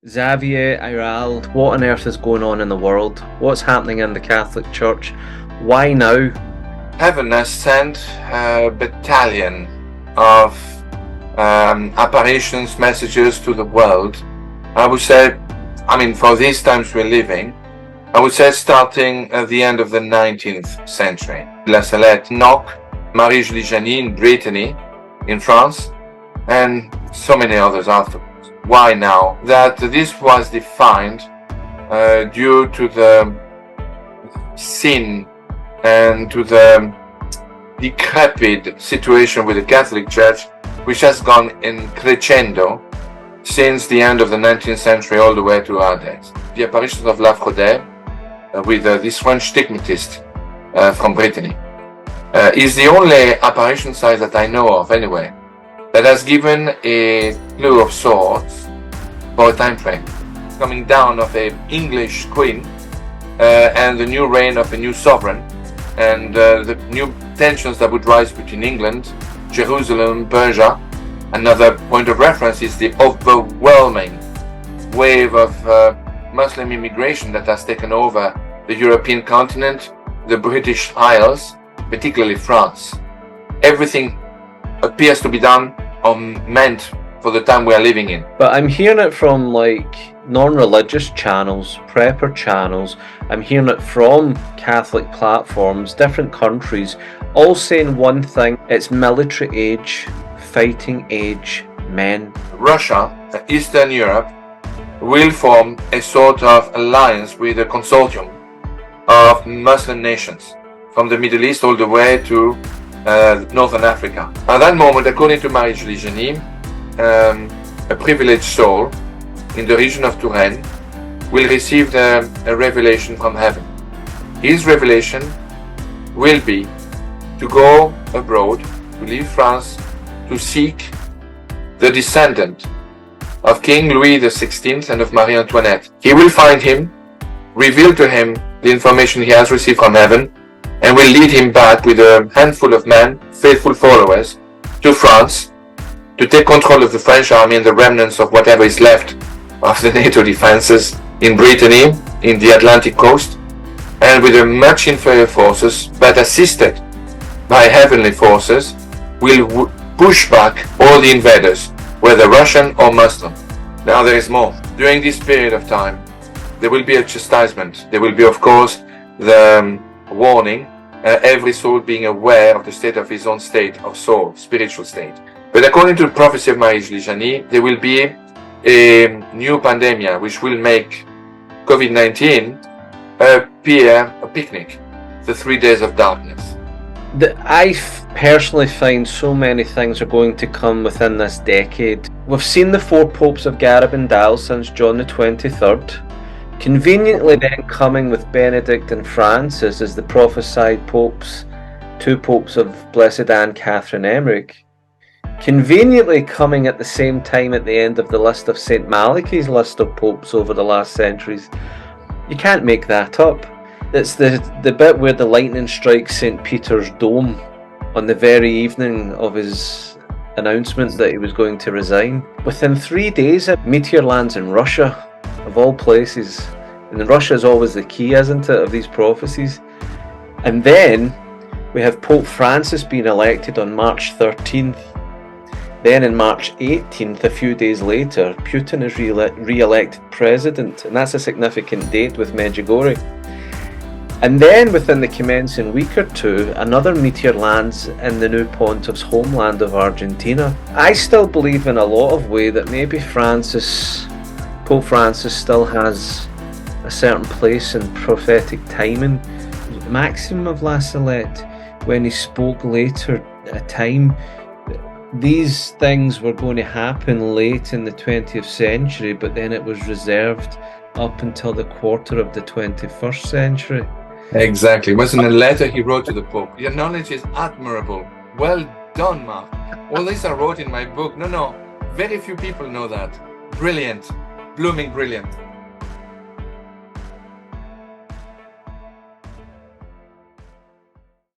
Xavier Ayral, what on earth is going on in the world? What's happening in the Catholic Church? Why now? Heaven has sent a battalion of apparitions, messages to the world. I would say, for these times we're living, I would say starting at the end of the 19th century. La Salette, Knock, Marie-Julie Janis in Brittany, in France, and so many others afterwards. Why now? That this was defined due to the sin and to the decrepit situation with the Catholic Church, which has gone in crescendo since the end of the 19th century all the way to our days. The apparitions of Lafrodère with this French stigmatist from Brittany is the only apparition site that I know of anyway that has given a clue of sorts for a time frame. Coming down of an English queen and the new reign of a new sovereign, and the new tensions that would rise between England, Jerusalem, Persia. Another point of reference is the overwhelming wave of Muslim immigration that has taken over the European continent, the British Isles, particularly France. Everything appears to be done or meant for the time we are living in. But I'm hearing it from non-religious channels, prepper channels. I'm hearing it from Catholic platforms, different countries, all saying one thing: it's military age, fighting age men. Russia, Eastern Europe, will form a sort of alliance with a consortium of Muslim nations from the Middle East all the way to Northern Africa. At that moment, according to Marie-Julie Janis, a privileged soul in the region of Touraine will receive a revelation from heaven. His revelation will be to go abroad, to leave France, to seek the descendant of King Louis XVI and of Marie Antoinette. He will find him, reveal to him the information he has received from heaven, and will lead him back with a handful of men, faithful followers, to France, to take control of the French army and the remnants of whatever is left of the NATO defenses in Brittany, in the Atlantic coast, and with a much inferior forces, but assisted by heavenly forces, will push back all the invaders, whether Russian or Muslim. Now there is more. During this period of time, there will be a chastisement. There will be, of course, the warning, every soul being aware of the state of his own state of soul, spiritual state. But according to the prophecy of Marie-Julie Janis, there will be a new pandemic which will make COVID-19 appear a picnic, the 3 days of darkness. I personally find so many things are going to come within this decade. We've seen the 4 popes of Garabandal since John the 23rd. Conveniently then coming with Benedict and Francis as the prophesied popes, 2 popes of Blessed Anne Catherine Emmerich. Conveniently coming at the same time at the end of the list of St. Malachi's list of popes over the last centuries. You can't make that up. It's the bit where the lightning strikes St. Peter's Dome on the very evening of his announcement that he was going to resign. Within 3 days, a meteor lands in Russia, of all places. And Russia is always the key, isn't it, of these prophecies? And then we have Pope Francis being elected on March 13th. Then in March 18th, a few days later, Putin is re-elected president, and that's a significant date with Medjugorje. And then within the commencing week or two, another meteor lands in the new pontiff's homeland of Argentina. I still believe in a lot of way that maybe Pope Francis still has a certain place in prophetic timing. Maxim of La Salette, when he spoke later at a time, these things were going to happen late in the 20th century, but then it was reserved up until the quarter of the 21st century. Exactly. It was in a letter he wrote to the Pope. Your knowledge is admirable. Well done, Mark. All this I wrote in my book. No, very few people know that. Brilliant. Blooming brilliant.